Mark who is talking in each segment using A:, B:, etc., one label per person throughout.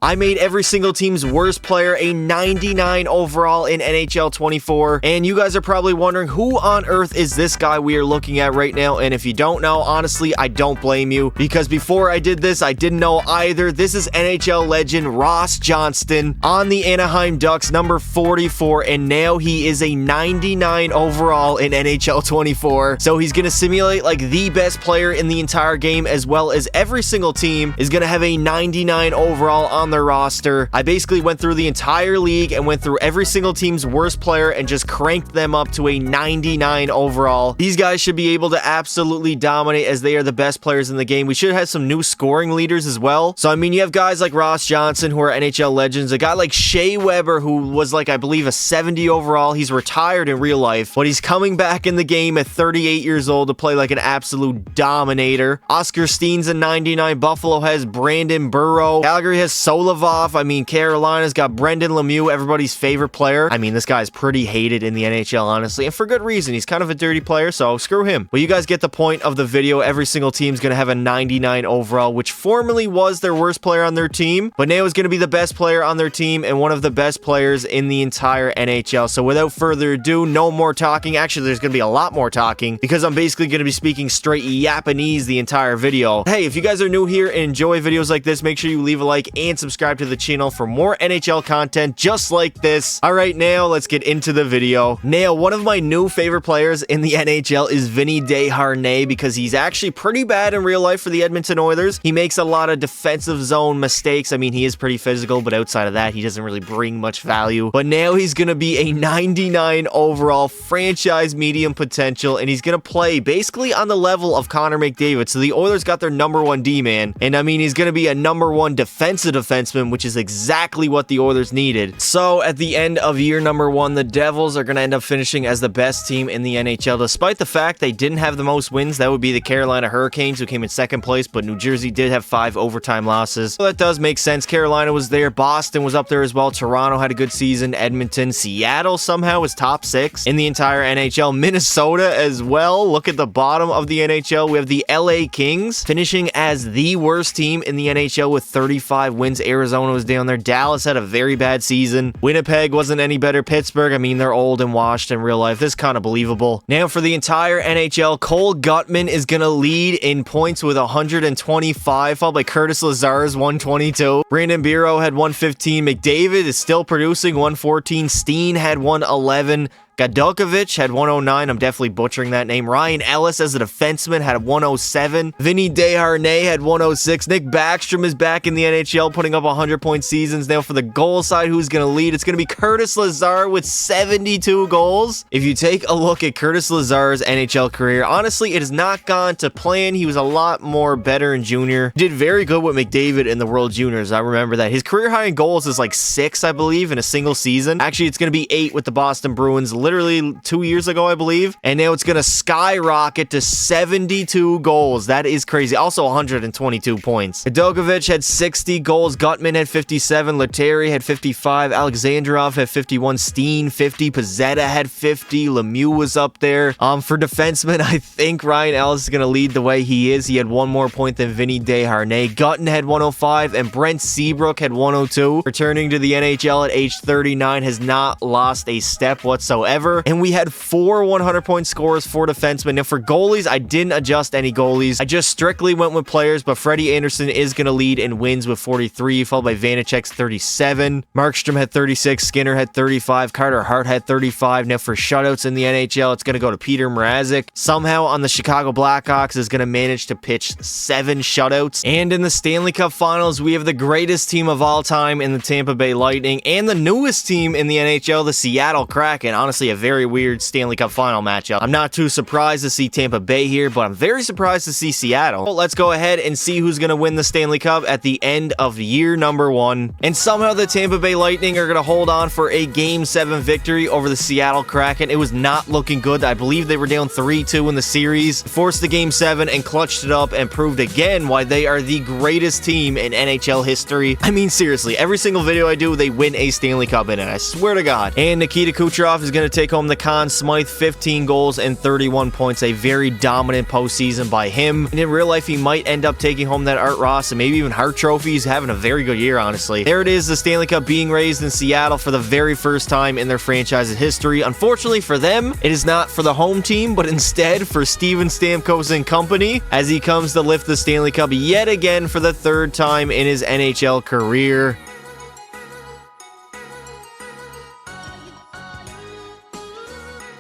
A: I made every single team's worst player a 99 overall in NHL 24, and you guys are probably wondering who on earth is this guy we are looking at right now, and if you don't know, honestly, I don't blame you, because before I did this, I didn't know either. This is NHL legend Ross Johnston on the Anaheim Ducks, number 44, and now he is a 99 overall in NHL 24, so he's going to simulate like the best player in the entire game, as well as every single team is going to have a 99 overall on their roster. I basically went through the entire league and went through every single team's worst player and just cranked them up to a 99 overall. These guys should be able to absolutely dominate as they are the best players in the game. We should have some new scoring leaders as well. So, I mean, you have guys like Ross Johnson, who are NHL legends. A guy like Shea Weber, who was like, I believe, a 70 overall. He's retired in real life, but he's coming back in the game at 38 years old to play like an absolute dominator. Oscar Steen's a 99. Buffalo has Brandon Burrow. Calgary has Solovov. I mean, Carolina's got Brendan Lemieux, everybody's favorite player. I mean, this guy's pretty hated in the NHL, honestly, and for good reason. He's kind of a dirty player, so screw him. But you guys get the point of the video. Every single team's going to have a 99 overall, which formerly was their worst player on their team, but now is going to be the best player on their team and one of the best players in the entire NHL. So without further ado, no more talking. Actually, there's going to be a lot more talking because I'm basically going to be speaking straight Japanese the entire video. Hey, if you guys are new here and enjoy videos like this, make sure you leave a like and subscribe to the channel for more NHL content just like this. All right, now let's get into the video. Now, one of my new favorite players in the NHL is Vinny Desharnais because he's actually pretty bad in real life for the Edmonton Oilers. He makes a lot of defensive zone mistakes. I mean, he is pretty physical, but outside of that, he doesn't really bring much value. But now he's going to be a 99 overall, franchise medium potential, and he's going to play basically on the level of Connor McDavid. So the Oilers got their number one D-man, and I mean, he's going to be a number one defensive defenseman, which is exactly what the Oilers needed. So at the end of year number one, the Devils are going to end up finishing as the best team in the NHL, despite the fact they didn't have the most wins. That would be the Carolina Hurricanes, who came in second place, but New Jersey did have 5 overtime losses. So that does make sense. Carolina was there. Boston was up there as well. Toronto had a good season. Edmonton, Seattle somehow was top 6 in the entire NHL. Minnesota as well. Look at the bottom of the NHL. We have the LA Kings finishing as the worst team in the NHL with 35 wins. Arizona was down there. Dallas had a very bad season. Winnipeg wasn't any better. Pittsburgh, I mean, they're old and washed in real life. This is kind of believable. Now for the entire NHL, Cole Guttman is going to lead in points with 125, followed by Curtis Lazar's 122. Brandon Biro had 115. McDavid is still producing 114. Steen had 111. Gadokovic had 109. I'm definitely butchering that name. Ryan Ellis as a defenseman had 107. Vinny Desharnais had 106. Nick Backstrom is back in the NHL, putting up 100-point seasons. Now for the goal side, who's going to lead? It's going to be Curtis Lazar with 72 goals. If you take a look at Curtis Lazar's NHL career, honestly, it has not gone to plan. He was a lot more better in junior. He did very good with McDavid in the World Juniors. I remember that. His career high in goals is like 6, I believe, in a single season. Actually, it's going to be 8 with the Boston Bruins literally 2 years ago, I believe. And now it's going to skyrocket to 72 goals. That is crazy. Also 122 points. Gadokovic had 60 goals. Guttman had 57. Lettieri had 55. Alexandrov had 51. Steen 50. Pizzetta had 50. Lemieux was up there. For defensemen, I think Ryan Ellis is going to lead the way he is. He had 1 more point than Vinny Desharnais. Gutton had 105 and Brent Seabrook had 102. Returning to the NHL at age 39, has not lost a step whatsoever. And we had 4 100-point scorers for defensemen. Now for goalies, I didn't adjust any goalies. I just strictly went with players, but Freddie Anderson is going to lead in wins with 43, followed by Vanacek's 37. Markstrom had 36. Skinner had 35. Carter Hart had 35. Now for shutouts in the NHL, it's going to go to Peter Mrazek. Somehow on the Chicago Blackhawks is going to manage to pitch 7 shutouts. And in the Stanley Cup Finals, we have the greatest team of all time in the Tampa Bay Lightning and the newest team in the NHL, the Seattle Kraken. Honestly, a very weird Stanley Cup Final matchup. I'm not too surprised to see Tampa Bay here, but I'm very surprised to see Seattle. Well, let's go ahead and see who's going to win the Stanley Cup at the end of year number 1. And somehow the Tampa Bay Lightning are going to hold on for a Game 7 victory over the Seattle Kraken. It was not looking good. I believe they were down 3-2 in the series, forced the Game 7 and clutched it up and proved again why they are the greatest team in NHL history. I mean, seriously, every single video I do, they win a Stanley Cup in it. I swear to God. And Nikita Kucherov is going to take home the Conn Smythe, 15 goals and 31 points. A very dominant postseason by him. And in real life, he might end up taking home that Art Ross and maybe even Hart Trophy. He's having a very good year, honestly. There it is, the Stanley Cup being raised in Seattle for the very first time in their franchise's history. Unfortunately for them, it is not for the home team, but instead for Steven Stamkos and company, as he comes to lift the Stanley Cup yet again for the third time in his NHL career.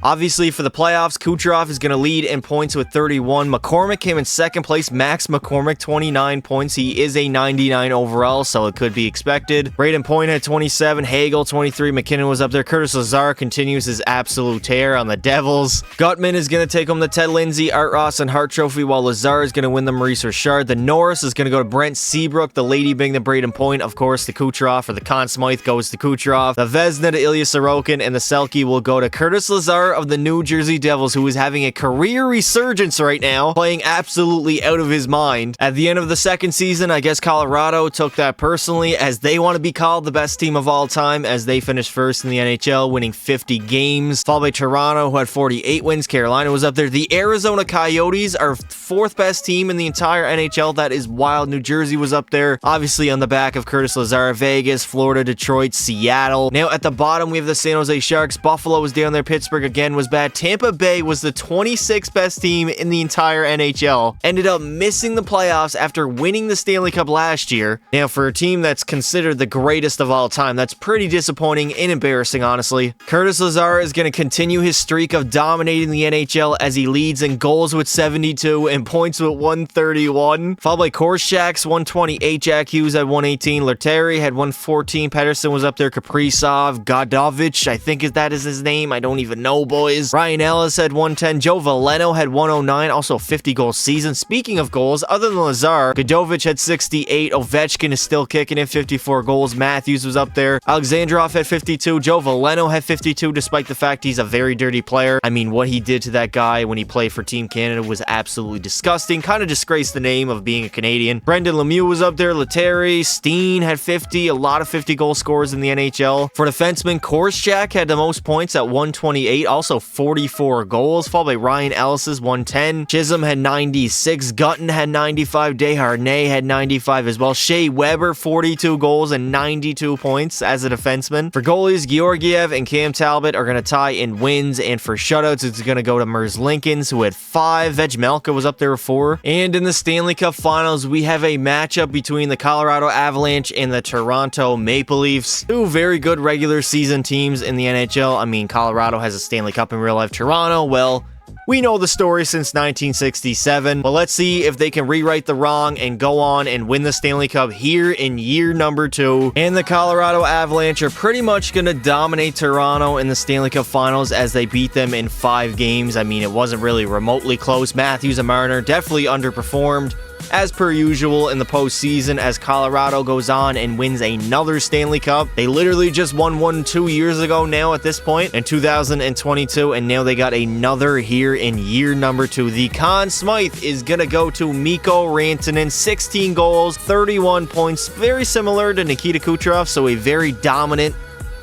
A: Obviously, for the playoffs, Kucherov is going to lead in points with 31. McCormick came in second place. Max McCormick, 29 points. He is a 99 overall, so it could be expected. Braden Point had 27. Hagel, 23. McKinnon was up there. Curtis Lazar continues his absolute tear on the Devils. Gutman is going to take home the Ted Lindsay, Art Ross, and Hart Trophy, while Lazar is going to win the Maurice Richard. The Norris is going to go to Brent Seabrook. The Lady being the Braden Point. Of course, the Kucherov or the Conn Smythe goes to Kucherov. The Vezina to Ilya Sorokin, and the Selke will go to Curtis Lazar of the New Jersey Devils, who is having a career resurgence right now, playing absolutely out of his mind. At the end of the second season, I guess Colorado took that personally, as they want to be called the best team of all time, as they finished first in the NHL, winning 50 games, followed by Toronto, who had 48 wins. Carolina was up there. The Arizona Coyotes are fourth best team in the entire NHL. That is wild. New Jersey was up there, obviously on the back of Curtis Lazar. Vegas, Florida, Detroit, Seattle. Now at the bottom, we have the San Jose Sharks. Buffalo was down there. Pittsburgh again was bad. Tampa Bay was the 26th best team in the entire NHL. Ended up missing the playoffs after winning the Stanley Cup last year. Now, for a team that's considered the greatest of all time, that's pretty disappointing and embarrassing, honestly. Curtis Lazar is going to continue his streak of dominating the NHL as he leads in goals with 72 and points with 131. Followed by Korczak's 128, Jack Hughes had 118, Lettieri had 114, Pettersson was up there, Kaprizov, Godovich, I think that is his name. I don't even know, boys. Ryan Ellis had 110. Joe Veleno had 109. Also 50-goal season. Speaking of goals, other than Lazar, Godovich had 68. Ovechkin is still kicking in 54 goals. Matthews was up there. Alexandrov had 52. Joe Veleno had 52, despite the fact he's a very dirty player. I mean, what he did to that guy when he played for Team Canada was absolutely disgusting. Kind of disgraced the name of being a Canadian. Brendan Lemieux was up there. Lettieri, Steen had 50. A lot of 50-goal scorers in the NHL. For defenseman, Korczak had the most points at 128. Also 44 goals, followed by Ryan Ellis's 110. Chisholm had 96. Gutton had 95. Desharnais had 95 as well. Shea Weber, 42 goals and 92 points as a defenseman. For goalies, Georgiev and Cam Talbot are going to tie in wins, and for shutouts, it's going to go to Mers Linkins, who had 5. Vejmelka was up there with 4. And in the Stanley Cup Finals, we have a matchup between the Colorado Avalanche and the Toronto Maple Leafs. Two very good regular season teams in the NHL. I mean, Colorado has a Stanley Cup in real life. Toronto, well, we know the story since 1967, but let's see if they can rewrite the wrong and go on and win the Stanley Cup here in year number 2. And the Colorado Avalanche are pretty much going to dominate Toronto in the Stanley Cup Finals as they beat them in 5 games. I mean, it wasn't really remotely close. Matthews and Marner definitely underperformed, as per usual in the postseason, as Colorado goes on and wins another Stanley Cup. They literally just won one 2 years ago now at this point, in 2022, and now they got another here in year number 2. The Conn Smythe is going to go to Mikko Rantanen, 16 goals, 31 points, very similar to Nikita Kucherov, so a very dominant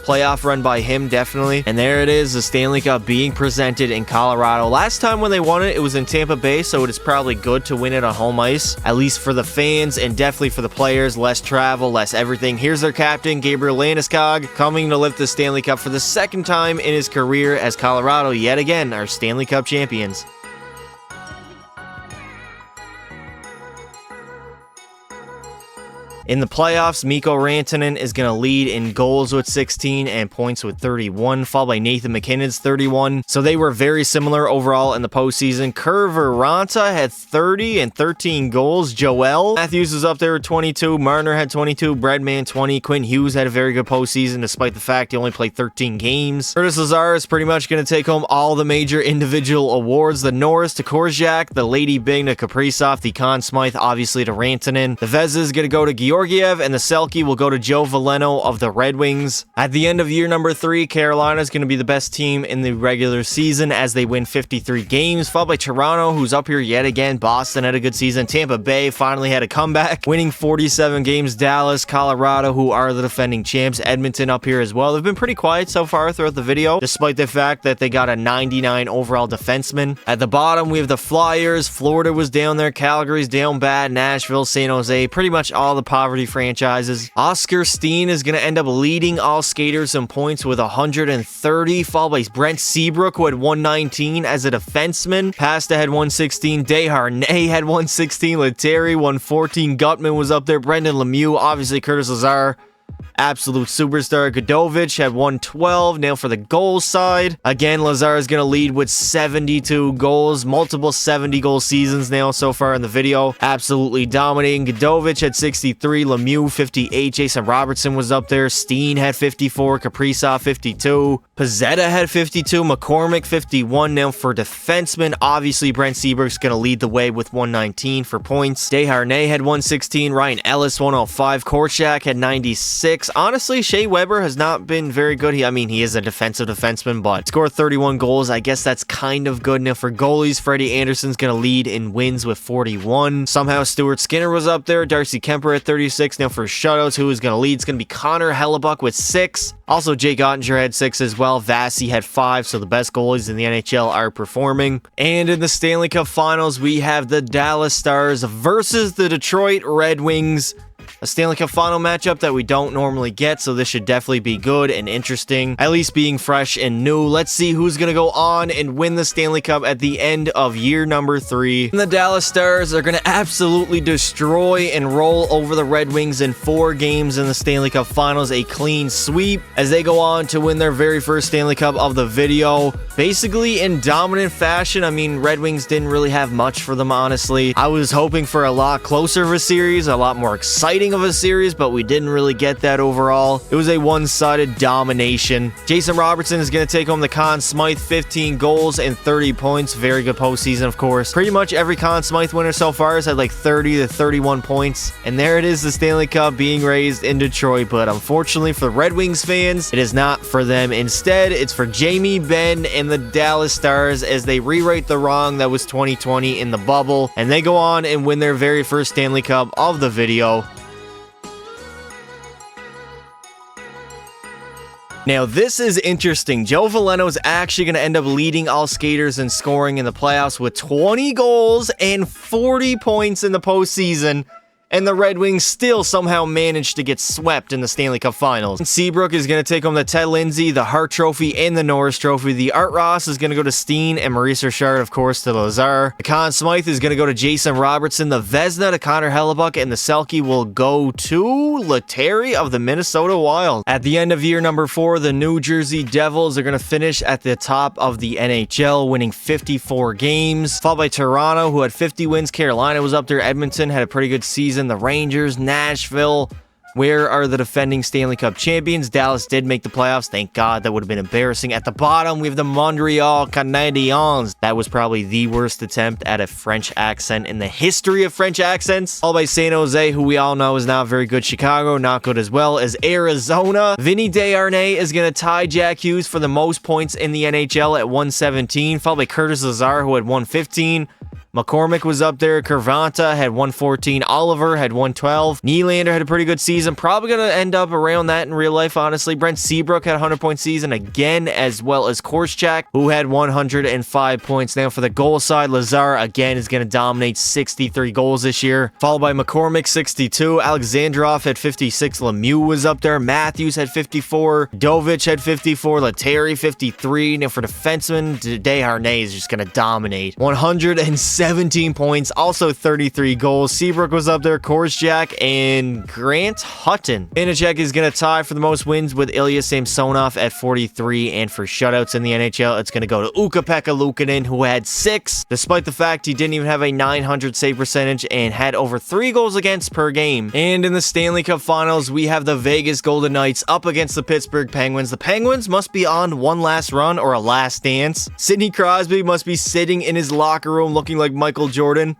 A: playoff run by him, definitely. And there it is, the Stanley Cup being presented in Colorado. Last time when they won it, it was in Tampa Bay, so it is probably good to win it on home ice, at least for the fans and definitely for the players. Less travel, less everything. Here's their captain, Gabriel Landeskog, coming to lift the Stanley Cup for the second time in his career, as Colorado yet again are Stanley Cup champions. In the playoffs, Mikko Rantanen is going to lead in goals with 16 and points with 31, followed by Nathan MacKinnon's 31. So they were very similar overall in the postseason. Curver Ranta had 30 and 13 goals. Joel Matthews was up there with 22. Marner had 22. Breadman 20. Quinn Hughes had a very good postseason despite the fact he only played 13 games. Curtis Lazar is pretty much going to take home all the major individual awards. The Norris to Korczak, the Lady Byng to Kaprizov, the Conn Smythe obviously to Rantanen. The Vezina is going to go to Georgiev, and the Selke will go to Joe Veleno of the Red Wings. At the end of year number 3, Carolina is going to be the best team in the regular season as they win 53 games, followed by Toronto, who's up here yet again. Boston had a good season. Tampa Bay finally had a comeback, winning 47 games. Dallas, Colorado, who are the defending champs. Edmonton up here as well. They've been pretty quiet so far throughout the video, despite the fact that they got a 99 overall defenseman. At the bottom, we have the Flyers. Florida was down there. Calgary's down bad. Nashville, San Jose, pretty much all the poverty franchises. Oscar Steen is going to end up leading all skaters in points with 130, followed by Brent Seabrook, who had 119 as a defenseman. Pasta had 116. Desharnais had 116. Lettieri 114. Gutman was up there. Brendan Lemieux, obviously Curtis Lazar, absolute superstar. Godovic had 112. Now for the goal side, again, Lazar is going to lead with 72 goals. Multiple 70-goal seasons now so far in the video. Absolutely dominating. Godovic had 63. Lemieux 58. Jason Robertson was up there. Steen had 54. Kaprizov 52. Pizzetta had 52. McCormick 51. Now for defensemen, obviously Brent Seabrook's going to lead the way with 119 for points. Desharnais had 116. Ryan Ellis 105. Korchak had 96. Honestly, Shea Weber has not been very good. He is a defensive defenseman, but scored 31 goals. I guess that's kind of good. Now for goalies, Freddie Anderson's going to lead in wins with 41. Somehow Stuart Skinner was up there. Darcy Kemper at 36. Now for shutouts, who is going to lead? It's going to be Connor Hellebuck with 6. Also, Jake Ottinger had 6 as well. Vasi had 5, so the best goalies in the NHL are performing. And in the Stanley Cup Finals, we have the Dallas Stars versus the Detroit Red Wings. A Stanley Cup final matchup that we don't normally get, so this should definitely be good and interesting, at least being fresh and new. Let's see who's going to go on and win the Stanley Cup at the end of year number 3. And the Dallas Stars are going to absolutely destroy and roll over the Red Wings in 4 games in the Stanley Cup Finals, a clean sweep, as they go on to win their very first Stanley Cup of the video, basically in dominant fashion. Red Wings didn't really have much for them, honestly. I was hoping for a lot closer of a series, a lot more exciting of a series, but we didn't really get that overall. It was a one-sided domination. Jason Robertson is going to take home the Conn Smythe, 15 goals and 30 points. Very good postseason, of course. Pretty much every Conn Smythe winner so far has had like 30 to 31 points. And there it is, the Stanley Cup being raised in Detroit. But unfortunately for the Red Wings fans, it is not for them. Instead, it's for Jamie Benn and the Dallas Stars as they rewrite the wrong that was 2020 in the bubble. And they go on and win their very first Stanley Cup of the video. Now, this is interesting. Joe Veleno is actually going to end up leading all skaters in scoring in the playoffs with 20 goals and 40 points in the postseason. And the Red Wings still somehow managed to get swept in the Stanley Cup Finals. Seabrook is going to take home the Ted Lindsay, the Hart Trophy, and the Norris Trophy. The Art Ross is going to go to Steen, and Maurice Richard, of course, to Lazar. The Conn Smythe is going to go to Jason Robertson. The Vezina to Connor Hellebuck, and the Selke will go to Lettieri of the Minnesota Wild. At the end of year number 4, the New Jersey Devils are going to finish at the top of the NHL, winning 54 games, followed by Toronto, who had 50 wins. Carolina was up there. Edmonton had a pretty good season. The Rangers, Nashville, where are the defending Stanley Cup champions? Dallas did make the playoffs. Thank God. That would have been embarrassing. At the bottom, we have the Montreal Canadiens. That was probably the worst attempt at a French accent in the history of French accents. All by San Jose, who we all know is not very good. Chicago, not good as well as Arizona. Vinny Desharnais is going to tie Jack Hughes for the most points in the NHL at 117, followed by Curtis Lazar, who had 115. McCormick was up there. Cervanta had 114. Oliver had 112. Nylander had a pretty good season. Probably going to end up around that in real life, honestly. Brent Seabrook had a 100-point season again, as well as Korchak, who had 105 points. Now for the goal side, Lazar, again, is going to dominate 63 goals this year, followed by McCormick, 62. Alexandrov had 56. Lemieux was up there. Matthews had 54. Dovich had 54. Lettieri, 53. Now for defensemen, Desharnais is just going to dominate. 117 points, also 33 goals. Seabrook was up there, Korchak, and Grant Hutton. Vanacek is going to tie for the most wins with Ilya Samsonov at 43, and for shutouts in the NHL, it's going to go to Ukko-Pekka Luukkonen, who had 6, despite the fact he didn't even have a 900 save percentage and had over 3 goals against per game. And in the Stanley Cup Finals, we have the Vegas Golden Knights up against the Pittsburgh Penguins. The Penguins must be on one last run or a last dance. Sidney Crosby must be sitting in his locker room looking like Michael Jordan.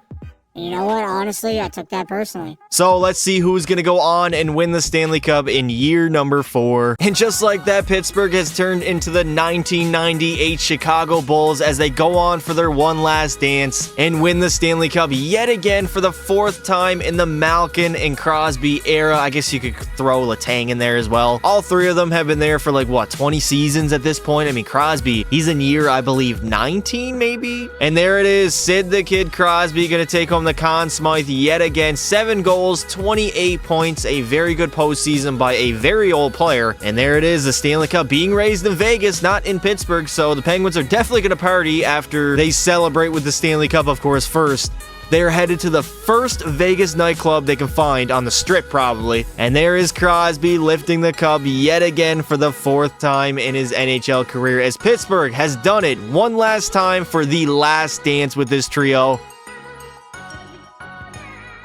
B: You know what? Honestly, I took that personally.
A: So let's see who's going to go on and win the Stanley Cup in year number 4. And just like that, Pittsburgh has turned into the 1998 Chicago Bulls as they go on for their one last dance and win the Stanley Cup yet again for the 4th time in the Malkin and Crosby era. I guess you could throw Letang in there as well. All 3 of them have been there for like, what, 20 seasons at this point? I mean, Crosby, he's in year, I believe, 19 maybe? And there it is, Sid the Kid Crosby going to take home the Conn Smythe yet again. 7 goals, 28 points, a very good postseason by a very old player. And there it is, the Stanley Cup being raised in Vegas, not in Pittsburgh. So the Penguins are definitely going to party after they celebrate with the Stanley Cup, of course, first. They're headed to the first Vegas nightclub they can find on the Strip, probably. And there is Crosby lifting the cup yet again for the 4th time in his NHL career, as Pittsburgh has done it one last time for the last dance with this trio.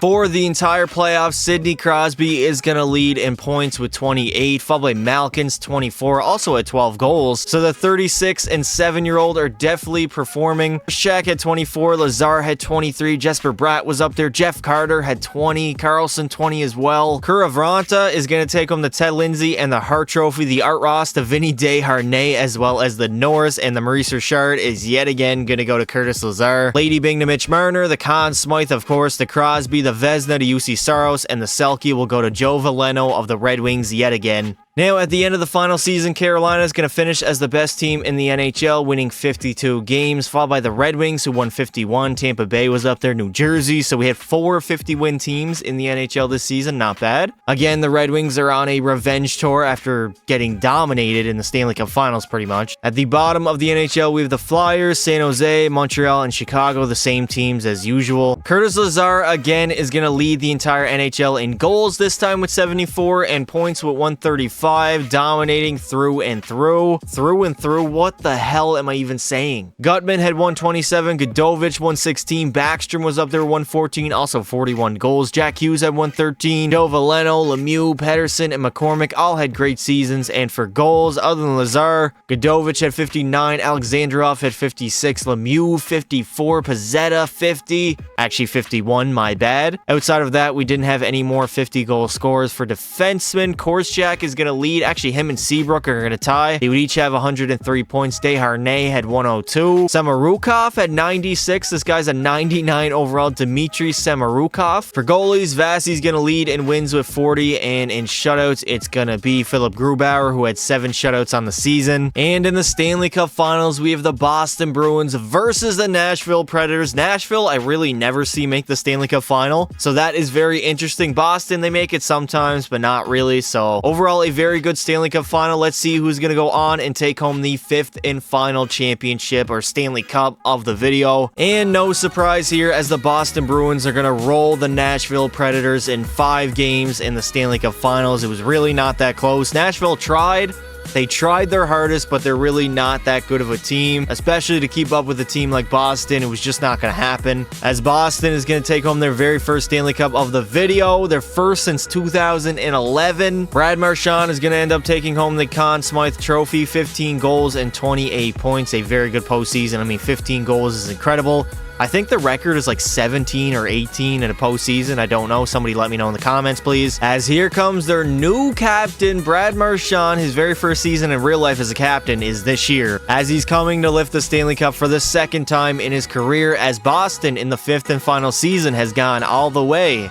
A: For the entire playoffs, Sidney Crosby is going to lead in points with 28, followed by Malkin's 24, also at 12 goals. So the 36 and 7-year-old are definitely performing. Shaq had 24, Lazar had 23, Jesper Bratt was up there, Jeff Carter had 20, Carlson 20 as well. Kuravranta is going to take home the Ted Lindsay and the Hart Trophy, the Art Ross, the Vinny Desharnais, as well as the Norris and the Maurice Richard is yet again going to go to Curtis Lazar. Lady Bing to Mitch Marner, the Conn Smythe, of course, the Crosby, the Vezina to UC Saros, and the Selke will go to Joe Veleno of the Red Wings yet again. Now, at the end of the final season, Carolina is going to finish as the best team in the NHL, winning 52 games, followed by the Red Wings, who won 51. Tampa Bay was up there, New Jersey. So we had 4 50-win teams in the NHL this season. Not bad. Again, the Red Wings are on a revenge tour after getting dominated in the Stanley Cup Finals, pretty much. At the bottom of the NHL, we have the Flyers, San Jose, Montreal, and Chicago, the same teams as usual. Curtis Lazar, again, is going to lead the entire NHL in goals, this time with 74, and points with 135. Dominating through and through. What the hell am I even saying? Gutman had 127, Godovich 116, Backstrom was up there 114, also 41 goals. Jack Hughes had 113, Joe Veleno, Lemieux, Pedersen, and McCormick all had great seasons. And for goals, other than Lazar, Godovich had 59, Alexandrov had 56, Lemieux 54, Pezzetta 50, actually 51, my bad. Outside of that, we didn't have any more 50-goal scorers. For defensemen, Korczak is going to lead. Actually, him and Seabrook are going to tie. They would each have 103 points. Desharnais had 102. Samorukov had 96. This guy's a 99 overall. Dmitry Samorukov. For goalies, Vasi's going to lead in wins with 40. And in shutouts, it's going to be Philip Grubauer, who had 7 shutouts on the season. And in the Stanley Cup Finals, we have the Boston Bruins versus the Nashville Predators. Nashville, I really never see make the Stanley Cup Final. So that is very interesting. Boston, they make it sometimes, but not really. So overall, a very good Stanley Cup Final. Let's see who's going to go on and take home the 5th and final championship or Stanley Cup of the video. And no surprise here, as the Boston Bruins are going to roll the Nashville Predators in 5 games in the Stanley Cup Finals. It was really not that close. Nashville tried. They tried their hardest, but they're really not that good of a team, especially to keep up with a team like Boston. It was just not going to happen, as Boston is going to take home their very first Stanley Cup of the video, their first since 2011. Brad Marchand is going to end up taking home the Conn Smythe Trophy, 15 goals and 28 points, a very good postseason. I mean, 15 goals is incredible. I think the record is like 17 or 18 in a postseason. I don't know. Somebody let me know in the comments, please. As here comes their new captain, Brad Marchand. His very first season in real life as a captain is this year, as he's coming to lift the Stanley Cup for the 2nd time in his career, as Boston in the 5th and final season has gone all the way.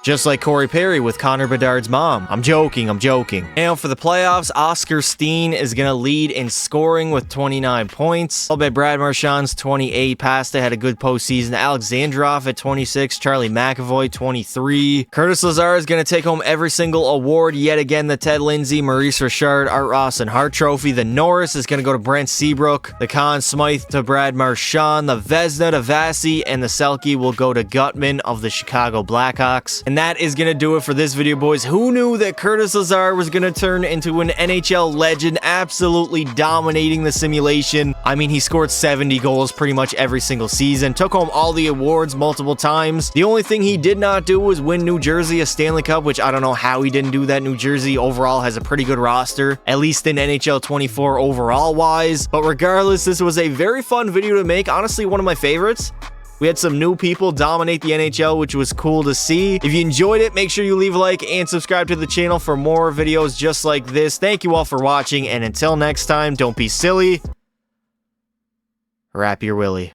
A: Just like Corey Perry with Connor Bedard's mom. I'm joking. Now for the playoffs, Oscar Steen is going to lead in scoring with 29 points. Followed by Brad Marchand's 28. Pasta had a good postseason. Alexandrov at 26. Charlie McAvoy, 23. Curtis Lazar is going to take home every single award yet again. The Ted Lindsay, Maurice Richard, Art Ross, and Hart Trophy. The Norris is going to go to Brent Seabrook. The Conn Smythe to Brad Marchand. The Vezina to Vasi. And the Selke will go to Gutman of the Chicago Blackhawks. And And that is going to do it for this video, boys. Who knew that Curtis Lazar was going to turn into an NHL legend, absolutely dominating the simulation? I mean, he scored 70 goals pretty much every single season, took home all the awards multiple times. The only thing he did not do was win New Jersey a Stanley Cup, which I don't know how he didn't do that. New Jersey overall has a pretty good roster, at least in NHL 24 overall wise. But regardless, this was a very fun video to make. Honestly, one of my favorites. We had some new people dominate the NHL, which was cool to see. If you enjoyed it, make sure you leave a like and subscribe to the channel for more videos just like this. Thank you all for watching, and until next time, don't be silly. Wrap your willy.